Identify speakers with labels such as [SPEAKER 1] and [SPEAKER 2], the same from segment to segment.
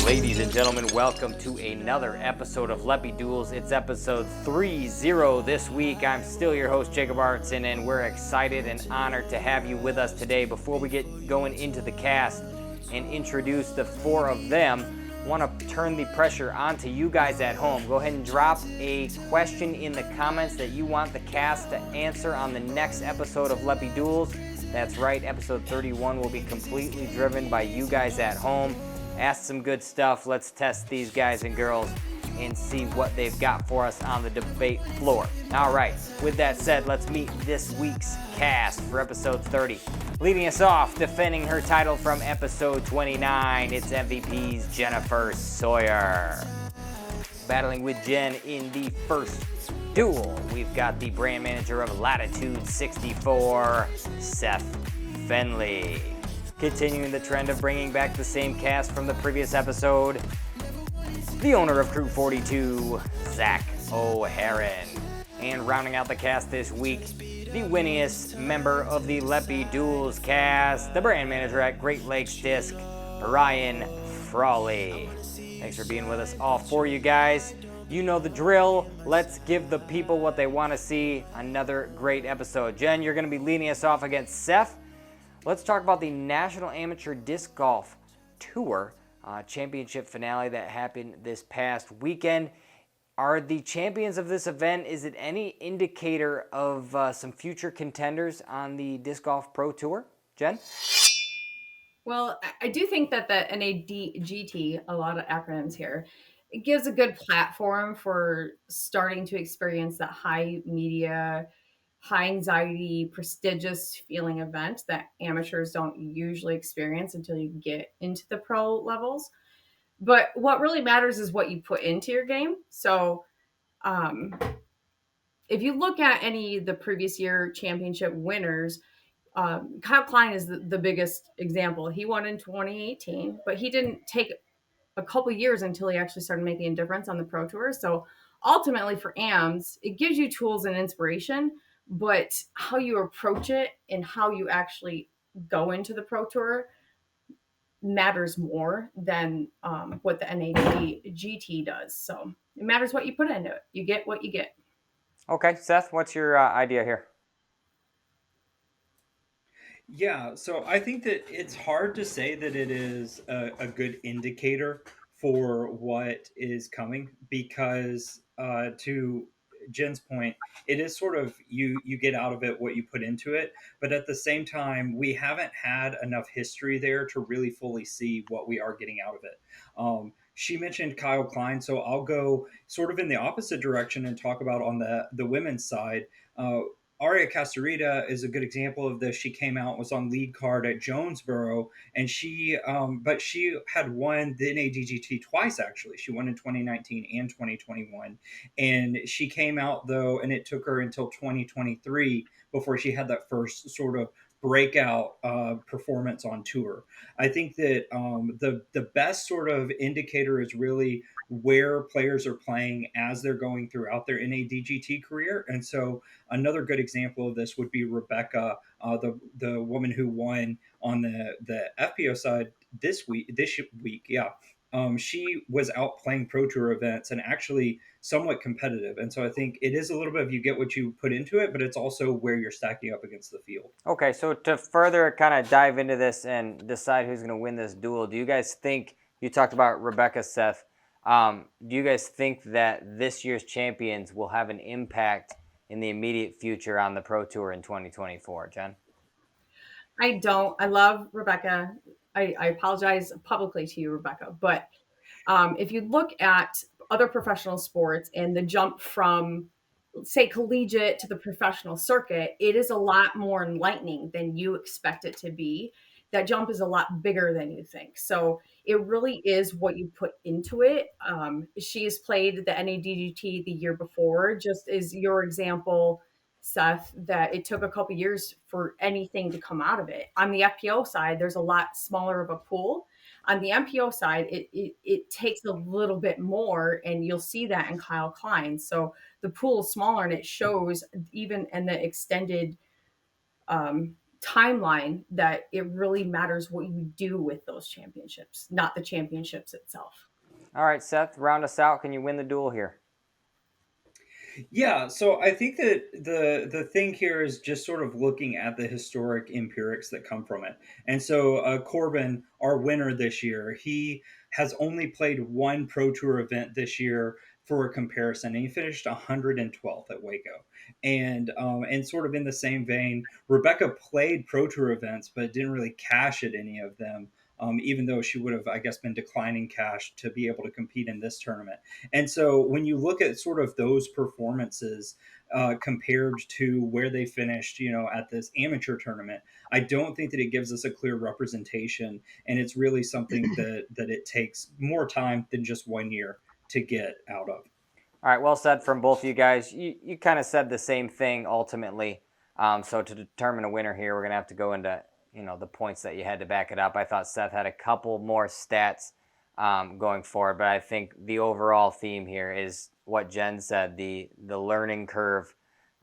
[SPEAKER 1] Ladies and gentlemen, welcome to another episode of Leppy Duels. It's episode 30 this week. I'm still your host, Jacob Artson, and we're excited and honored to have you with us today. Before we get going into the cast and introduce the four of them, I want to turn the pressure onto you guys at home. Go ahead and drop a question in the comments that you want the cast to answer on the next episode of Leppy Duels. That's right, episode 31 will be completely driven by you guys at home. Ask some good stuff. Let's test these guys and girls and see what they've got for us on the debate floor. All right, with that said, let's meet this week's cast for episode 30. Leading us off, defending her title from episode 29, it's MVP's Jennifer Sawyer. Battling with Jen in the first duel, we've got the brand manager of Latitude 64, Seth Fendley. Continuing the trend of bringing back the same cast from the previous episode, the owner of Crew 42, Zac O'Heran. And rounding out the cast this week, the winningest member of the Leppy Duels cast, the brand manager at Great Lakes Disc, Ryan Frawley. Thanks for being with us, all four of you guys. You know the drill. Let's give the people what they want to see. Another great episode. Jen, you're going to be leading us off against Seth. Let's talk about the National Amateur Disc Golf Tour championship finale that happened this past weekend. Are the champions of this event, is it any indicator of some future contenders on the Disc Golf Pro Tour? Jen?
[SPEAKER 2] Well, I do think that the NADGT, a lot of acronyms here, it gives a good platform for starting to experience that high media, high anxiety, prestigious feeling event that amateurs don't usually experience until you get into the pro levels. But what really matters is what you put into your game. So, um, if you look at any of the previous year championship winners, Kyle Klein is the biggest example. He won in 2018, but he didn't take a couple years until he actually started making a difference on the Pro Tour. So ultimately for AMs, it gives you tools and inspiration, but how you approach it and how you actually go into the Pro Tour matters more than what the NADGT does. So it matters what you put into it. You get what you get.
[SPEAKER 1] Okay, Seth, what's your idea here?
[SPEAKER 3] Yeah, so I think that it's hard to say that it is a good indicator for what is coming because, to Jen's point, it is sort of you get out of it what you put into it, but at the same time, we haven't had enough history there to really fully see what we are getting out of it. She mentioned Kyle Klein, so I'll go sort of in the opposite direction and talk about on the women's side. Uh, Aria Castorita is a good example of this. She came out, was on lead card at Jonesboro, and but she had won the NADGT twice actually. She won in 2019 and 2021, and she came out though, and it took her until 2023 before she had that first sort of breakout performance on tour. I think that the best sort of indicator is really where players are playing as they're going throughout their NADGT career, and so another good example of this would be Rebecca, the woman who won on the FPO side this week. Yeah, she was out playing Pro Tour events and actually somewhat competitive. And so I think it is a little bit of you get what you put into it, but it's also where you're stacking up against the field.
[SPEAKER 1] Okay, so to further kind of dive into this and decide who's going to win this duel, do you guys think, you talked about Rebecca, Seth, do you guys think that this year's champions will have an impact in the immediate future on the Pro Tour in 2024, Jen?
[SPEAKER 2] I don't. I love Rebecca. I apologize publicly to you, Rebecca. But if you look at other professional sports and the jump from, say, collegiate to the professional circuit, it is a lot more enlightening than you expect it to be. That jump is a lot bigger than you think. So it really is what you put into it. She has played the NADGT the year before, just as your example, Seth, that it took a couple years for anything to come out of it. On the FPO side, there's a lot smaller of a pool. On the MPO side, it takes a little bit more, and you'll see that in Kyle Klein. So the pool is smaller, and it shows even in the extended timeline that it really matters what you do with those championships, not the championships itself.
[SPEAKER 1] All right, Seth, round us out. Can you win the duel here?
[SPEAKER 3] Yeah, so I think that the thing here is just sort of looking at the historic empirics that come from it. And so Corbin, our winner this year, he has only played one Pro Tour event this year for a comparison, and he finished 112th at Waco. And sort of in the same vein, Rebecca played Pro Tour events, but didn't really cash at any of them. Even though she would have, I guess, been declining cash to be able to compete in this tournament. And so when you look at sort of those performances compared to where they finished, at this amateur tournament, I don't think that it gives us a clear representation. And it's really something that it takes more time than just 1 year to get out of.
[SPEAKER 1] All right, well said from both of you guys. You kind of said the same thing ultimately. So to determine a winner here, we're going to have to go into the points that you had to back it up. I thought Seth had a couple more stats going forward, but I think the overall theme here is what Jen said, the learning curve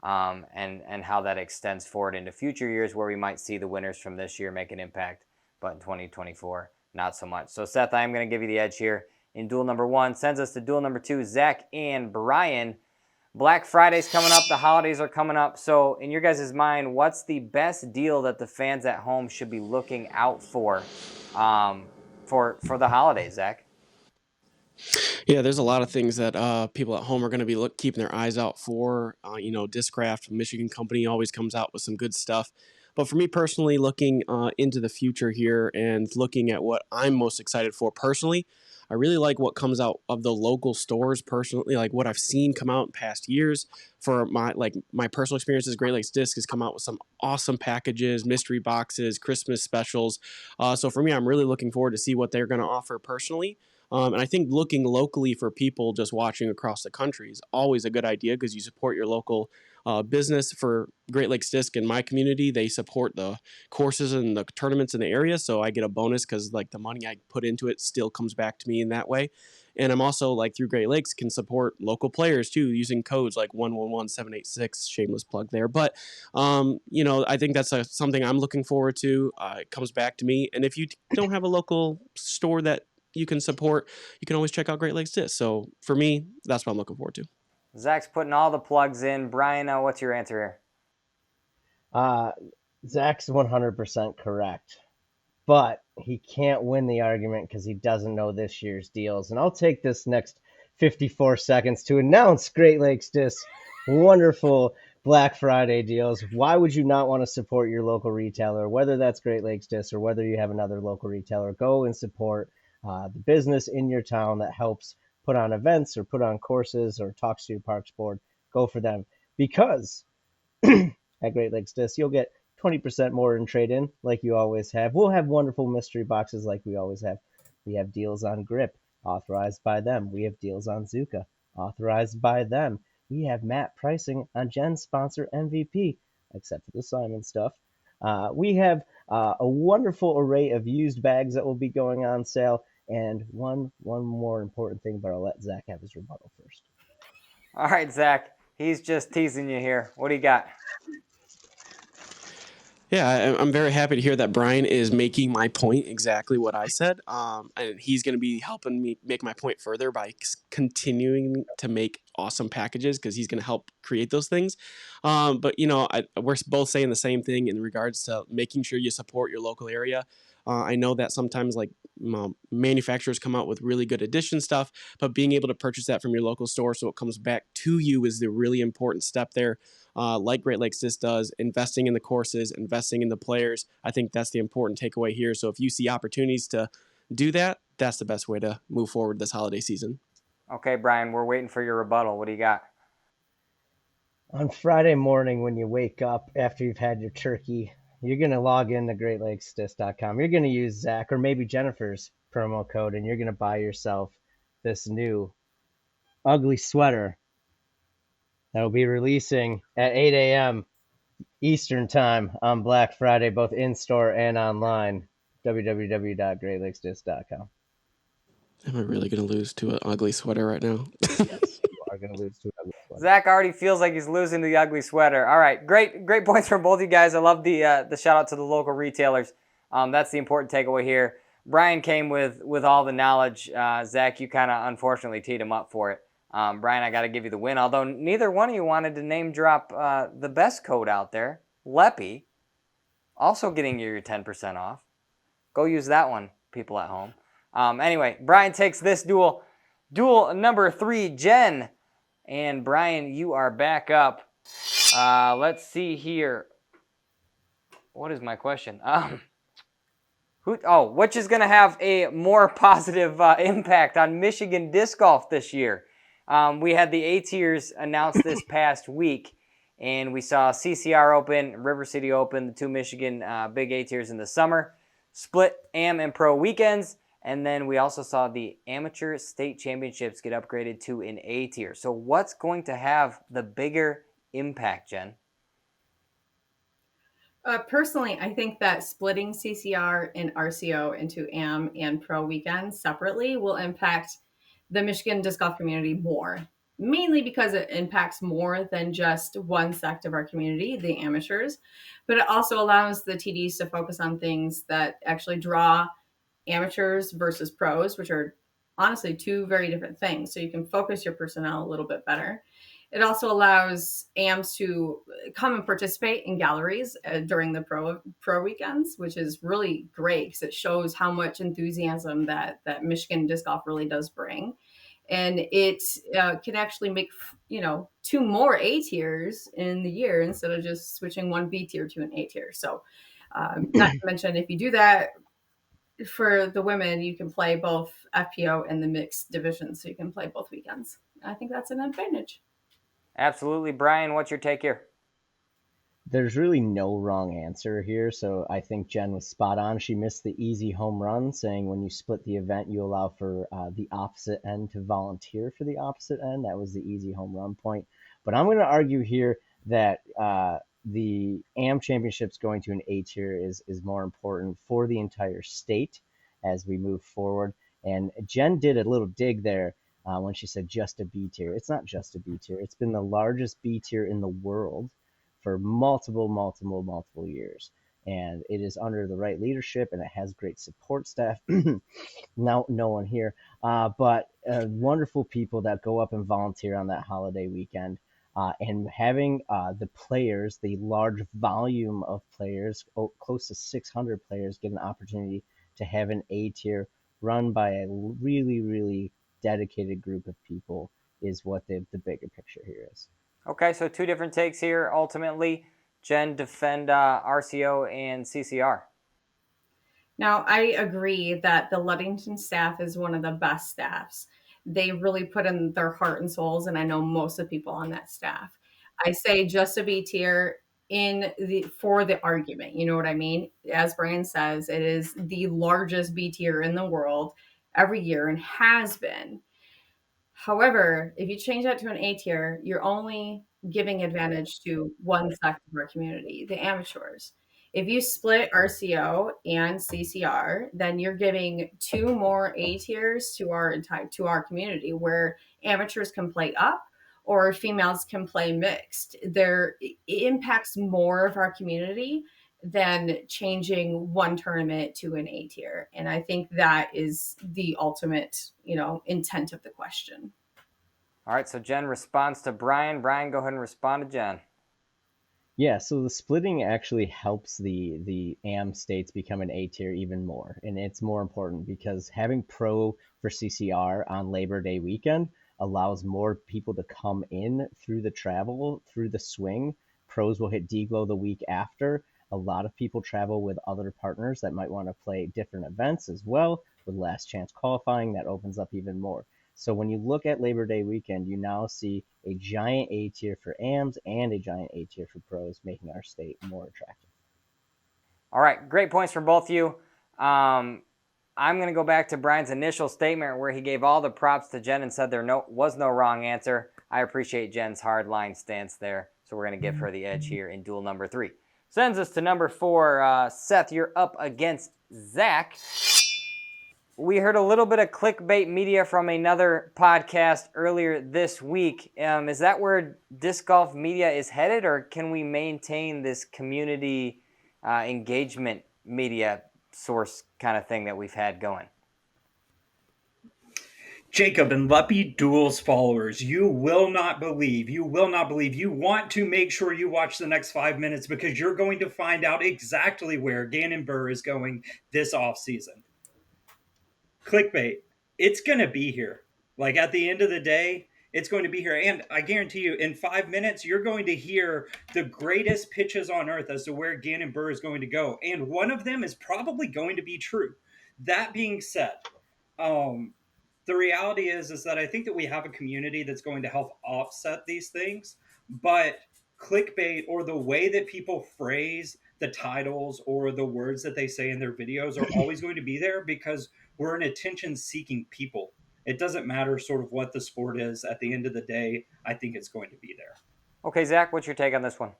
[SPEAKER 1] and how that extends forward into future years where we might see the winners from this year make an impact, but in 2024, not so much. So Seth, I'm going to give you the edge here in duel number 1. Sends us to duel number 2, Zac and Brian. Black Friday's coming up. The holidays are coming up. So in your guys' mind, what's the best deal that the fans at home should be looking out for the holidays, Zac?
[SPEAKER 4] Yeah, there's a lot of things that people at home are going to be keeping their eyes out for. Discraft, Michigan company, always comes out with some good stuff. But for me personally, looking into the future here and looking at what I'm most excited for personally, I really like what comes out of the local stores personally, like what I've seen come out in past years. For my personal experiences, Great Lakes Disc has come out with some awesome packages, mystery boxes, Christmas specials. So for me, I'm really looking forward to see what they're going to offer personally. And I think looking locally for people just watching across the country is always a good idea because you support your local business. For Great Lakes Disc in my community, they support the courses and the tournaments in the area, so I get a bonus because the money I put into it still comes back to me in that way. And I'm also through Great Lakes can support local players too using codes like 111786. Shameless plug there, but I think that's something I'm looking forward to. It comes back to me, and if you don't have a local store that you can support, you can always check out Great Lakes Disc. So for me, that's what I'm looking forward to.
[SPEAKER 1] Zac's putting all the plugs in. Brian, what's your answer here?
[SPEAKER 5] Zac's 100% correct, but he can't win the argument because he doesn't know this year's deals. And I'll take this next 54 seconds to announce Great Lakes Disc wonderful Black Friday deals. Why would you not want to support your local retailer, whether that's Great Lakes Disc or whether you have another local retailer? Go and support the business in your town that helps put on events or put on courses or talks to your parks board. Go for them, because at Great Lakes Disc you'll get 20% more in trade-in like you always have. We'll have wonderful mystery boxes like we always have. We have deals on Grip, authorized by them. We have deals on Zuka, authorized by them. We have MAP pricing on Jen's sponsor MVP, except for the Simon stuff. We have a wonderful array of used bags that will be going on sale. And one more important thing, but I'll let Zac have his rebuttal first.
[SPEAKER 1] All right, Zac. He's just teasing you here. What do you got?
[SPEAKER 4] Yeah, I'm very happy to hear that Brian is making my point exactly what I said. And he's going to be helping me make my point further by continuing to make awesome packages because he's going to help create those things. But we're both saying the same thing in regards to making sure you support your local area. I know that sometimes manufacturers come out with really good edition stuff, but being able to purchase that from your local store so it comes back to you is the really important step there. Like Great Lakes Disc does, investing in the courses, investing in the players. I think that's the important takeaway here. So if you see opportunities to do that, that's the best way to move forward this holiday season.
[SPEAKER 1] Okay, Brian, we're waiting for your rebuttal. What do you got?
[SPEAKER 5] On Friday morning when you wake up after you've had your turkey, you're going to log in to greatlakesdisc.com. You're going to use Zac or maybe Jennifer's promo code, and you're going to buy yourself this new ugly sweater that will be releasing at 8 a.m. Eastern Time on Black Friday, both in-store and online. www.greatlakesdisc.com.
[SPEAKER 4] Am I really going to lose to an ugly sweater right now?
[SPEAKER 5] Yes, you are. are going to lose to an ugly sweater.
[SPEAKER 1] Zach already feels like he's losing to the ugly sweater. All right, great points from both you guys. I love the shout out to the local retailers. That's the important takeaway here. Brian came with all the knowledge. Zach, you kind of unfortunately teed him up for it. Brian, I got to give you the win, although neither one of you wanted to name drop the best code out there, Leppy, also getting you your 10% off. Go use that one, people at home. Anyway, Brian takes this duel. Duel number 3, Jen. And Brian, you are back up. Let's see here. What is my question? Which is going to have a more positive impact on Michigan disc golf this year? We had the A tiers announced this past week, and we saw CCR Open, River City Open, the 2 Michigan big A tiers in the summer, split AM and pro weekends, and then we also saw the amateur state championships get upgraded to an A tier. So what's going to have the bigger impact, Jen?
[SPEAKER 2] Personally, I think that splitting CCR and RCO into AM and pro weekends separately will impact the Michigan disc golf community more, mainly because it impacts more than just one sect of our community, the amateurs, but it also allows the TDs to focus on things that actually draw amateurs versus pros, which are honestly 2 very different things. So you can focus your personnel a little bit better. It also allows AMs to come and participate in galleries during the pro weekends, which is really great because it shows how much enthusiasm that Michigan disc golf really does bring. And it can actually make 2 more A tiers in the year instead of just switching one B tier to an A tier. So not to mention, if you do that for the women, you can play both FPO and the mixed division, so you can play both weekends. I think that's an advantage.
[SPEAKER 1] Absolutely. Brian, what's your take here?
[SPEAKER 5] There's really no wrong answer here, so I think Jen was spot on. She missed the easy home run, saying when you split the event, you allow for the opposite end to volunteer for the opposite end. That was the easy home run point. But I'm going to argue here that the AM Championships going to an A tier is more important for the entire state as we move forward. And Jen did a little dig there when she said just a B tier. It's not just a B tier. It's been the largest B tier in the world for multiple years. And it is under the right leadership, and it has great support staff. Now, no one here, but wonderful people that go up and volunteer on that holiday weekend. And having the players, the large volume of players, close to 600 players, get an opportunity to have an A tier run by a really dedicated group of people is what the bigger picture here is.
[SPEAKER 1] Okay, so 2 different takes here. Ultimately, Jen, defend RCO and CCR.
[SPEAKER 2] Now, I agree that the Ludington staff is one of the best staffs. They really put in their heart and souls, and I know most of the people on that staff. I say just a B tier for the argument. You know what I mean? As Brian says, it is the largest B tier in the world every year and has been. However, if you change that to an A tier, you're only giving advantage to one sect of our community, the amateurs. If you split RCO and CCR, then you're giving 2 more A tiers to our community, where amateurs can play up or females can play mixed. It impacts more of our community than changing one tournament to an A tier. And I think that is the ultimate, intent of the question.
[SPEAKER 1] All right, so Jen responds to Brian. Brian, go ahead and respond to Jen.
[SPEAKER 5] Yeah, so the splitting actually helps the AM states become an A tier even more. And it's more important because having pro for CCR on Labor Day weekend allows more people to come in through the travel, through the swing. Pros will hit D-Glow the week after. A lot of people travel with other partners that might want to play different events as well with last chance qualifying. That opens up even more. So when you look at Labor Day weekend, you now see a giant A tier for AMs and a giant A tier for pros, making our state more attractive.
[SPEAKER 1] All right, great points from both of you. I'm going to go back to Brian's initial statement where he gave all the props to Jen and said there was no wrong answer. I appreciate Jen's hardline stance there, so we're going to give her the edge here in duel number 3. Sends us to number 4. Seth, you're up against Zach. we heard a little bit of clickbait media from another podcast earlier this week. Is that where disc golf media is headed, or can we maintain this community engagement media source kind of thing that we've had going?
[SPEAKER 3] Jacob and Leppy Duels followers, you will not believe, you want to make sure you watch the next 5 minutes because you're going to find out exactly where Gannon Buhr is going this offseason. Clickbait, it's going to be here. Like at the end of the day, it's going to be here. And I guarantee you, in 5 minutes, you're going to hear the greatest pitches on earth as to where Gannon Buhr is going to go. And one of them is probably going to be true. That being said, the reality is that I think that we have a community that's going to help offset these things, but clickbait or the way that people phrase the titles or the words that they say in their videos are always going to be there because we're an attention-seeking people. It doesn't matter sort of what the sport is. At the end of the day, I think it's going to be there.
[SPEAKER 1] Okay, Zach, what's your take on this one?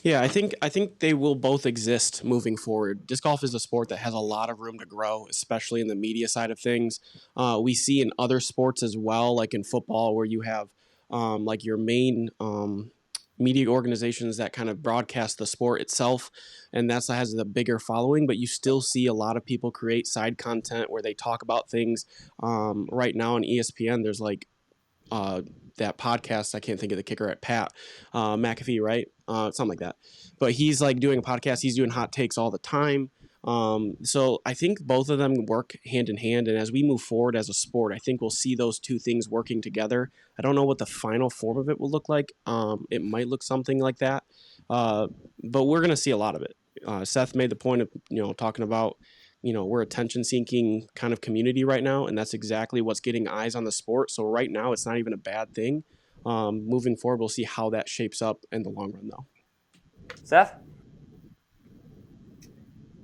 [SPEAKER 4] Yeah, I think they will both exist moving forward. Disc golf is a sport that has a lot of room to grow, especially in the media side of things. We see in other sports as well, like in football, where you have like your main media organizations that kind of broadcast the sport itself, and that has the bigger following. But you still see a lot of people create side content where they talk about things. Right now on ESPN, there's like that podcast, I can't think of the kicker at Pat McAfee, right? Something like that. But he's like doing a podcast. He's doing hot takes all the time. So I think both of them work hand in hand. And as we move forward as a sport, I think we'll see those two things working together. I don't know what the final form of it will look like. It might look something like that. But we're going to see a lot of it. Seth made the point of, talking about, we're attention-seeking kind of community right now, and that's exactly what's getting eyes on the sport. So right now, it's not even a bad thing. Moving forward, we'll see how that shapes up in the long run, though.
[SPEAKER 1] Seth?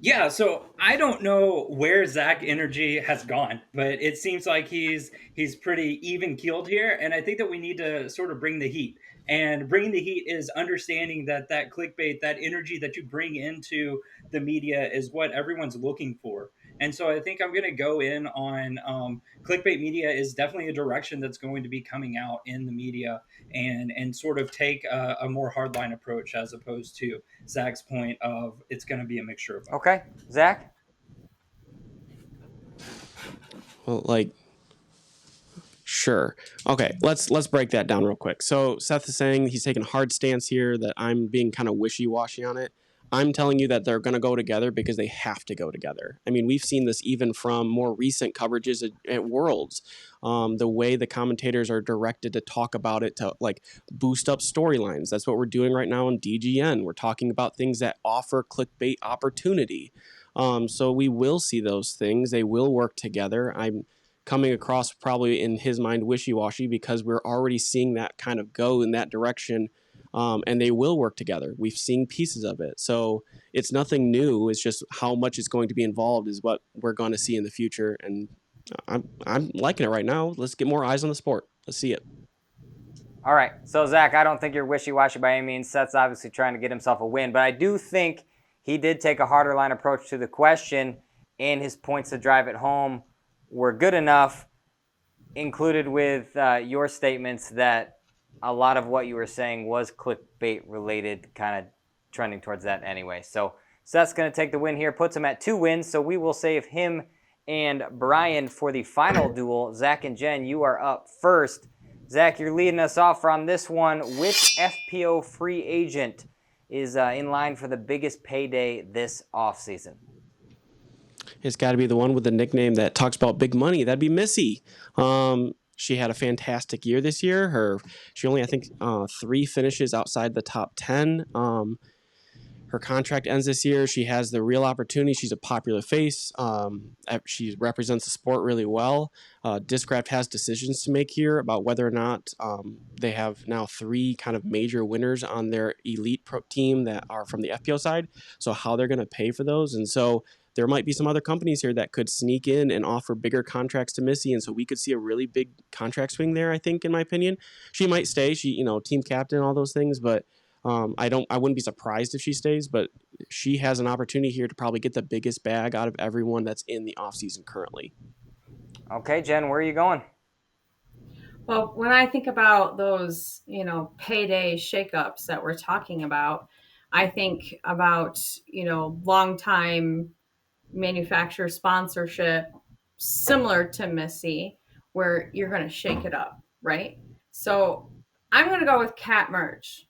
[SPEAKER 3] Yeah, so I don't know where Zach energy has gone, but it seems like he's pretty even keeled here, and I think that we need to sort of bring the heat. And bringing the heat is understanding that clickbait, that energy that you bring into the media is what everyone's looking for. And so I think I'm going to go in on clickbait media is definitely a direction that's going to be coming out in the media and sort of take a more hardline approach as opposed to Zach's point of it's going to be a mixture of both.
[SPEAKER 1] Okay. Zach?
[SPEAKER 4] Well, sure. Okay, let's break that down real quick. So Seth is saying he's taking a hard stance here, that I'm being kind of wishy-washy on it. I'm telling you that they're going to go together because they have to go together. I mean, we've seen this even from more recent coverages at Worlds. The way the commentators are directed to talk about it to boost up storylines. That's what we're doing right now in DGN. We're talking about things that offer clickbait opportunity. So we will see those things. They will work together. I'm coming across probably in his mind wishy-washy because we're already seeing that kind of go in that direction. And they will work together. We've seen pieces of it. So it's nothing new. It's just how much is going to be involved is what we're going to see in the future. And I'm liking it right now. Let's get more eyes on the sport. Let's see it.
[SPEAKER 1] All right. So, Zach, I don't think you're wishy-washy by any means. Seth's obviously trying to get himself a win. But I do think he did take a harder line approach to the question, and his points to drive it home were good enough, included with your statements that a lot of what you were saying was clickbait related, kind of trending towards that anyway. So Seth's going to take the win here, puts him at 2 wins. So we will save him and Brian for the final duel. Zach and Jen, you are up first. Zach, you're leading us off on this one. Which FPO free agent is in line for the biggest payday this offseason?
[SPEAKER 4] It's got to be the one with the nickname that talks about big money. That'd be Missy. She had a fantastic year this year. She only, I think, 3 finishes outside the top 10. Her contract ends this year. She has the real opportunity. She's a popular face. She represents the sport really well. Discraft has decisions to make here about whether or not they have now 3 kind of major winners on their elite pro team that are from the FPO side. So how they're going to pay for those. And so there might be some other companies here that could sneak in and offer bigger contracts to Missy, and so we could see a really big contract swing there, I think, in my opinion. She might stay. She, team captain, all those things, but I wouldn't be surprised if she stays, but she has an opportunity here to probably get the biggest bag out of everyone that's in the offseason currently.
[SPEAKER 1] Okay, Jen, where are you going?
[SPEAKER 2] Well, when I think about those, payday shakeups that we're talking about, I think about, long time manufacturer sponsorship similar to Missy, where you're going to shake it up, right? So I'm going to go with Cat Merch.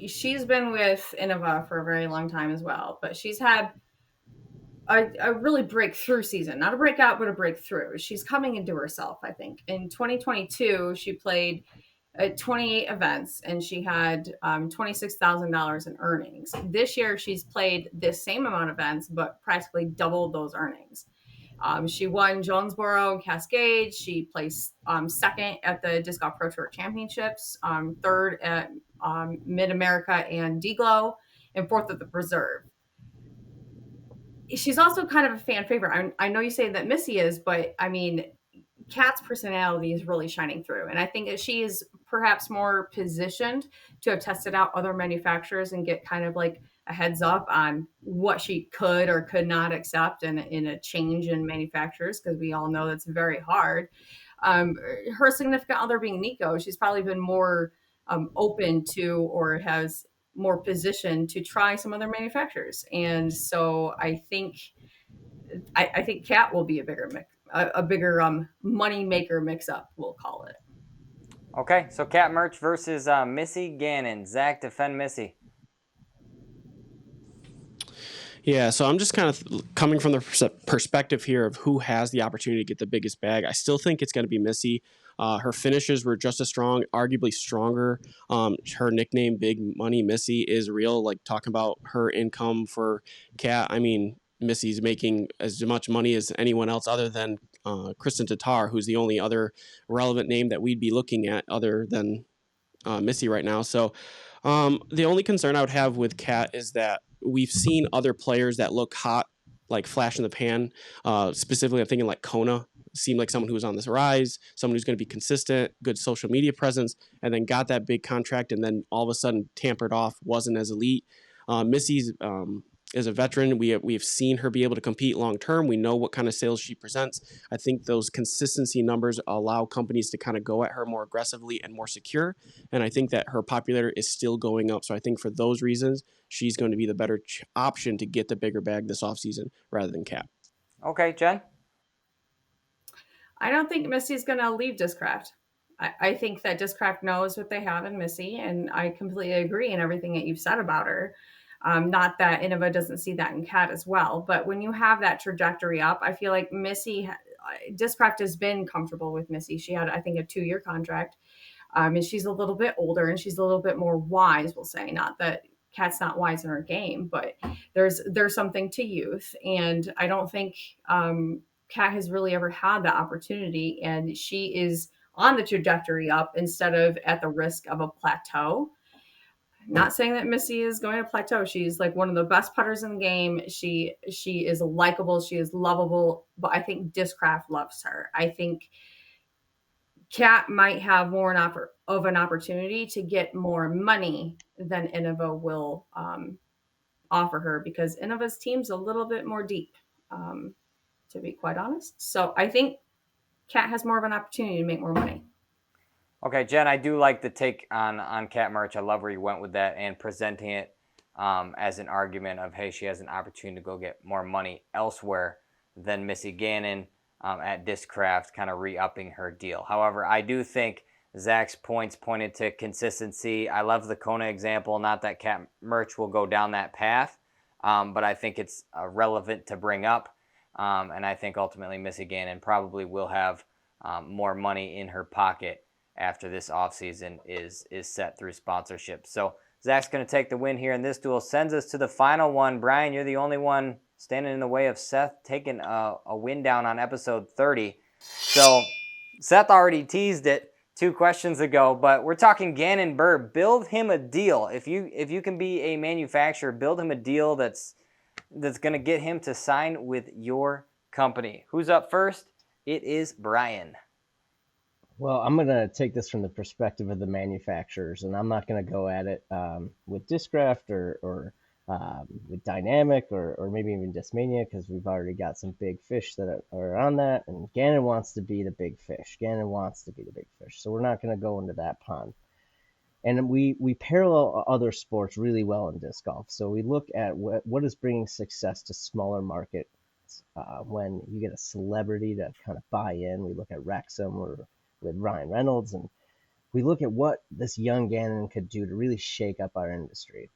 [SPEAKER 2] She's been with Innova for a very long time as well, but she's had a really breakthrough season, not a breakout, but a breakthrough. She's coming into herself, I think. In 2022, she played 28 events and she had $26,000 in earnings. This year, she's played the same amount of events, but practically doubled those earnings. She won Jonesboro and Cascade. She placed second at the Disc Golf Pro Tour Championships, third at Mid America and D-Glow, and fourth at the Preserve. She's also kind of a fan favorite. I know you say that Missy is, but I mean, Kat's personality is really shining through. And I think that she is perhaps more positioned to have tested out other manufacturers and get kind of like a heads up on what she could or could not accept in a change in manufacturers, because we all know that's very hard. Her significant other being Nico, she's probably been more open to, or has more position to try some other manufacturers. And so I think Cat will be a bigger money maker mix up, we'll call it.
[SPEAKER 1] Okay, so Cat Merch versus Missy Gannon. Zach, defend Missy.
[SPEAKER 4] Yeah, so I'm just kind of coming from the perspective here of who has the opportunity to get the biggest bag. I still think it's going to be Missy. Her finishes were just as strong, arguably stronger. Her nickname, Big Money Missy, is real. Like, talking about her income for Cat, I mean, Missy's making as much money as anyone else other than Kristen Tatar, who's the only other relevant name that we'd be looking at other than Missy right now. So the only concern I would have with Cat is that we've seen other players that look hot, like flash in the pan. Specifically, I'm thinking like Kona seemed like someone who was on this rise, someone who's going to be consistent, good social media presence, and then got that big contract and then all of a sudden tampered off, wasn't as elite. Missy's is a veteran. We've seen her be able to compete long term. We know what kind of sales she presents. I think those consistency numbers allow companies to kind of go at her more aggressively and more secure. And I think that her popularity is still going up. So I think for those reasons, she's going to be the better option to get the bigger bag this offseason rather than Cat.
[SPEAKER 1] Okay, Jen?
[SPEAKER 2] I don't think Missy's going to leave Discraft. I think that Discraft knows what they have in Missy, and I completely agree in everything that you've said about her. Not that Innova doesn't see that in Cat as well, but when you have that trajectory up, I feel like Discraft has been comfortable with Missy. She had, I think, a 2-year contract, and she's a little bit older and she's a little bit more wise, we'll say. Not that Cat's not wise in her game, but there's something to youth, and I don't think Cat has really ever had that opportunity, and she is on the trajectory up instead of at the risk of a plateau. Not saying that Missy is going to plateau. She's like one of the best putters in the game. She is likable. She is lovable. But I think Discraft loves her. I think Cat might have more of an opportunity to get more money than Innova will offer her, because Innova's team's a little bit more deep, to be quite honest. So I think Cat has more of an opportunity to make more money.
[SPEAKER 1] Okay, Jen, I do like the take on Cat Merch. I love where you went with that and presenting it as an argument of, hey, she has an opportunity to go get more money elsewhere than Missy Gannon at Discraft, kind of re-upping her deal. However, I do think Zach's points pointed to consistency. I love the Kona example. Not that Cat Merch will go down that path, but I think it's relevant to bring up. And I think ultimately Missy Gannon probably will have more money in her pocket after this offseason is set through sponsorship. So Zach's going to take the win here in this duel. Sends us to the final one. Brian, you're the only one standing in the way of Seth taking a win down on episode 30. So Seth already teased it 2 questions ago, but we're talking Gannon Buhr. Build him a deal. If you can be a manufacturer, build him a deal that's going to get him to sign with your company. Who's up first? It is Brian.
[SPEAKER 5] Well, I'm going to take this from the perspective of the manufacturers, and I'm not going to go at it with Discraft or with Dynamic or maybe even Discmania, because we've already got some big fish that are on that, and Gannon wants to be the big fish. Gannon wants to be the big fish, so we're not going to go into that pond. And we parallel other sports really well in disc golf. So we look at what is bringing success to smaller markets. When you get a celebrity to kind of buy in, we look at Wrexham or with Ryan Reynolds, and we look at what this young Gannon could do to really shake up our industry.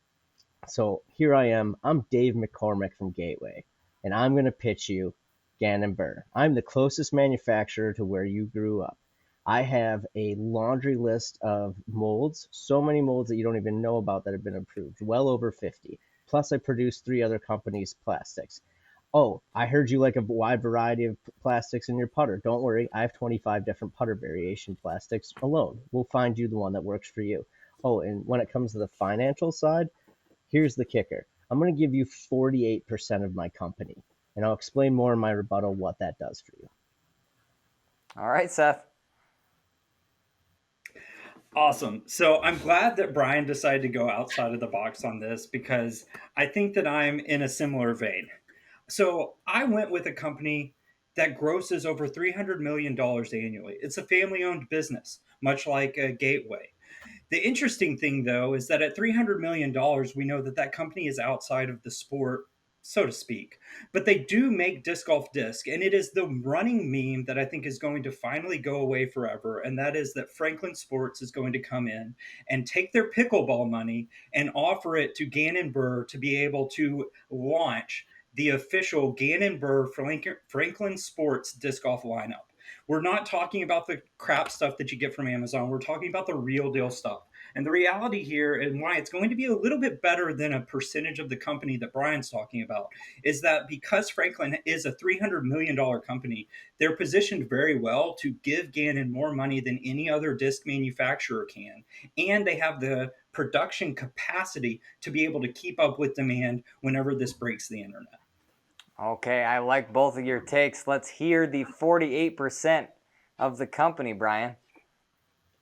[SPEAKER 5] So here I am. I'm Dave McCormick from Gateway, and I'm going to pitch you Gannon Buhr. I'm the closest manufacturer to where you grew up. I have a laundry list of molds, so many molds that you don't even know about that have been approved, well over 50. Plus, I produce 3 other companies' plastics. Oh, I heard you like a wide variety of plastics in your putter. Don't worry, I have 25 different putter variation plastics alone. We'll find you the one that works for you. Oh, and when it comes to the financial side, here's the kicker. I'm going to give you 48% of my company, and I'll explain more in my rebuttal what that does for you.
[SPEAKER 1] All right, Seth.
[SPEAKER 3] Awesome. So I'm glad that Brian decided to go outside of the box on this, because I think that I'm in a similar vein. So I went with a company that grosses over $300 million annually. It's a family owned business, much like a Gateway. The interesting thing, though, is that at $300 million, we know that that company is outside of the sport, so to speak. But they do make disc golf disc, and it is the running meme that I think is going to finally go away forever. And that is that Franklin Sports is going to come in and take their pickleball money and offer it to Gannon Buhr to be able to launch the official Gannon Buhr Franklin Sports disc golf lineup. We're not talking about the crap stuff that you get from Amazon. We're talking about the real deal stuff. And the reality here, and why it's going to be a little bit better than a percentage of the company that Brian's talking about, is that because Franklin is a $300 million company, they're positioned very well to give Gannon more money than any other disc manufacturer can. And they have the production capacity to be able to keep up with demand whenever this breaks the internet.
[SPEAKER 1] Okay, I like both of your takes. Let's hear the 48% of the company, Brian.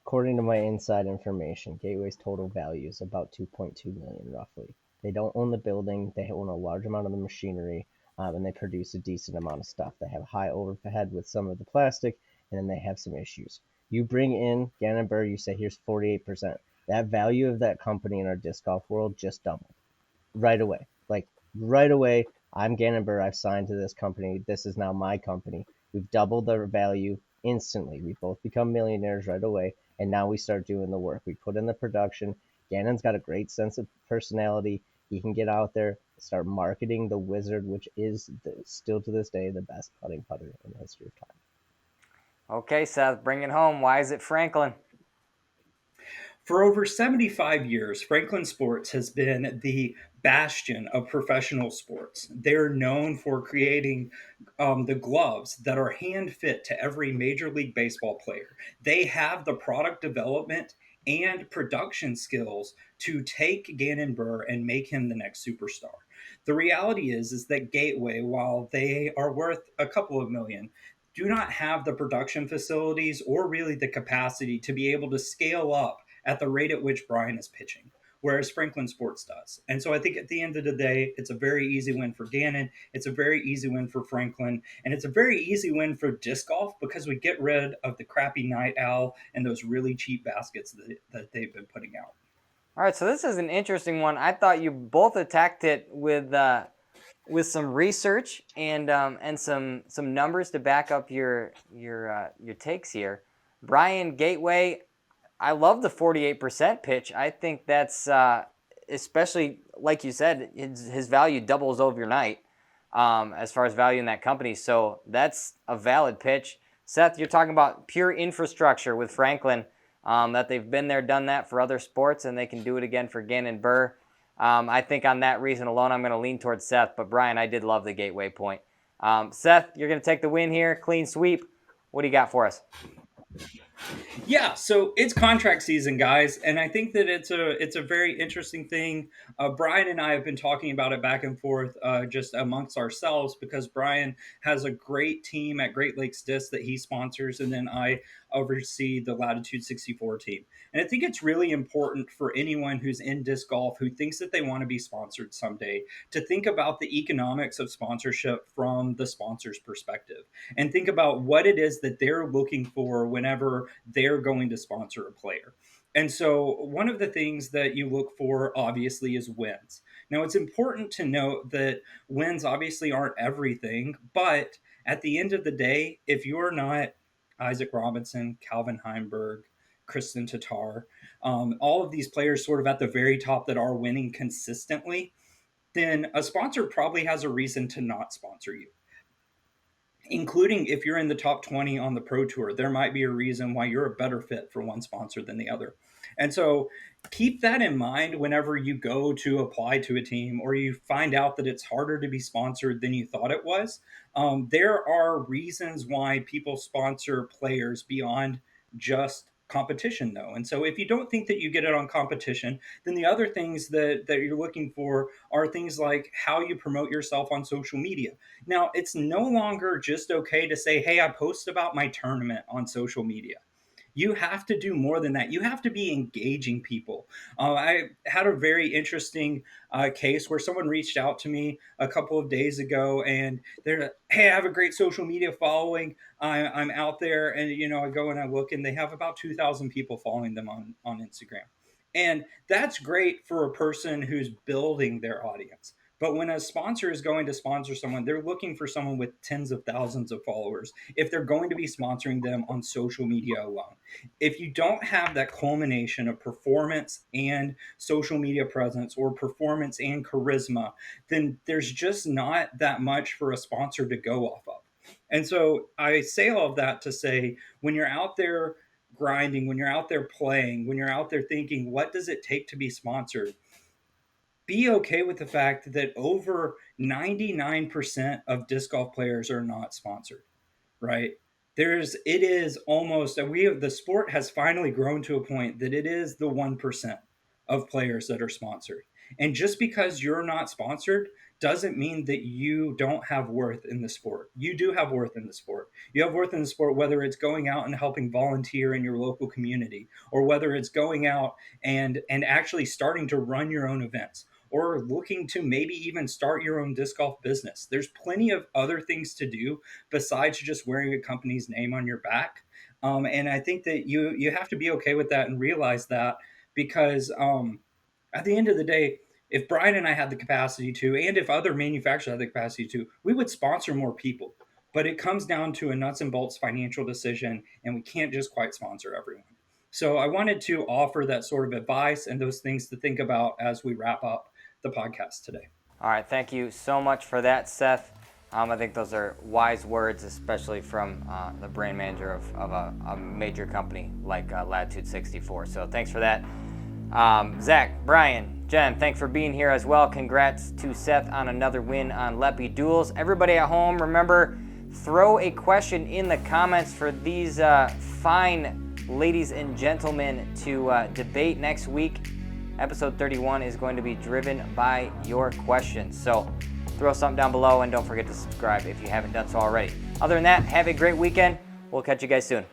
[SPEAKER 5] According to my inside information, Gateway's total value is about 2.2 million roughly. They don't own the building, they own a large amount of the machinery, and they produce a decent amount of stuff. They have high overhead with some of the plastic, and then they have some issues. You bring in Gannon Buhr, you say here's 48%. That value of that company in our disc golf world just doubled right away. Like right away, I'm Gannon Buhr. I've signed to this company. This is now my company. We've doubled their value instantly. We both become millionaires right away. And now we start doing the work. We put in the production. Gannon's got a great sense of personality. He can get out there, start marketing the Wizard, which is still to this day the best putting putter in the history of time.
[SPEAKER 1] Okay, Seth, bring it home. Why is it Franklin?
[SPEAKER 3] For over 75 years, Franklin Sports has been the bastion of professional sports. They're known for creating the gloves that are hand fit to every Major League Baseball player. They have the product development and production skills to take Gannon Buhr and make him the next superstar. The reality is that Gateway, while they are worth a couple of million, do not have the production facilities or really the capacity to be able to scale up at the rate at which Brian is pitching, whereas Franklin Sports does. And so I think at the end of the day, it's a very easy win for Gannon. It's a very easy win for Franklin. And it's a very easy win for disc golf because we get rid of the crappy night owl and those really cheap baskets that they've been putting out.
[SPEAKER 1] All right, so this is an interesting one. I thought you both attacked it with some research and some numbers to back up your takes here. Brian, Gateway, I love the 48% pitch. I think that's especially, like you said, his value doubles overnight as far as value in that company. So that's a valid pitch. Seth, you're talking about pure infrastructure with Franklin, that they've been there, done that for other sports, and they can do it again for Gannon Buhr. I think on that reason alone, I'm going to lean towards Seth. But Brian, I did love the Gateway point. Seth, you're going to take the win here, clean sweep. What do you got for us?
[SPEAKER 3] Yeah, so it's contract season, guys, and I think that it's a very interesting thing. Brian and I have been talking about it back and forth, just amongst ourselves, because Brian has a great team at Great Lakes Disc that he sponsors, and then I oversee the Latitude 64 team. And I think it's really important for anyone who's in disc golf who thinks that they want to be sponsored someday to think about the economics of sponsorship from the sponsor's perspective, and think about what it is that they're looking for whenever they're going to sponsor a player. And so, one of the things that you look for, obviously, is wins. Now, it's important to note that wins obviously aren't everything, but at the end of the day, if you're not Isaac Robinson, Calvin Heimberg, Kristen Tatar, all of these players sort of at the very top that are winning consistently, then a sponsor probably has a reason to not sponsor you, including if you're in the top 20 on the pro tour. There might be a reason why you're a better fit for one sponsor than the other. And so keep that in mind whenever you go to apply to a team, or you find out that it's harder to be sponsored than you thought it was. There are reasons why people sponsor players beyond just competition, though. And so if you don't think that you get it on competition, then the other things that you're looking for are things like how you promote yourself on social media. Now, it's no longer just okay to say, hey, I post about my tournament on social media. You have to do more than that. You have to be engaging people. I had a very interesting case where someone reached out to me a couple of days ago, and they're, hey, I have a great social media following. I'm out there, and I go and I look, and they have about 2,000 people following them on Instagram. And that's great for a person who's building their audience. But when a sponsor is going to sponsor someone, they're looking for someone with tens of thousands of followers if they're going to be sponsoring them on social media alone. If you don't have that culmination of performance and social media presence, or performance and charisma, then there's just not that much for a sponsor to go off of. And so I say all of that to say, when you're out there grinding, when you're out there playing, when you're out there thinking, what does it take to be sponsored? Be okay with the fact that over 99% of disc golf players are not sponsored, right? It is almost, the sport has finally grown to a point that it is the 1% of players that are sponsored. And just because you're not sponsored doesn't mean that you don't have worth in the sport. You do have worth in the sport. You have worth in the sport, whether it's going out and helping volunteer in your local community, or whether it's going out and actually starting to run your own events, or looking to maybe even start your own disc golf business. There's plenty of other things to do besides just wearing a company's name on your back. And I think that you have to be okay with that and realize that, because at the end of the day, if Brian and I had the capacity to, and if other manufacturers had the capacity to, we would sponsor more people. But it comes down to a nuts and bolts financial decision, and we can't just quite sponsor everyone. So I wanted to offer that sort of advice and those things to think about as we wrap up the podcast today.
[SPEAKER 1] All right, thank you so much for that, Seth. I think those are wise words, especially from the brand manager of a major company like Latitude 64. So thanks for that. Zac, Brian, Jen, thanks for being here as well. Congrats to Seth on another win on Leppy Duels. Everybody at home, remember, throw a question in the comments for these fine ladies and gentlemen to debate next week. Episode 31 is going to be driven by your questions. So throw something down below, and don't forget to subscribe if you haven't done so already. Other than that, have a great weekend. We'll catch you guys soon.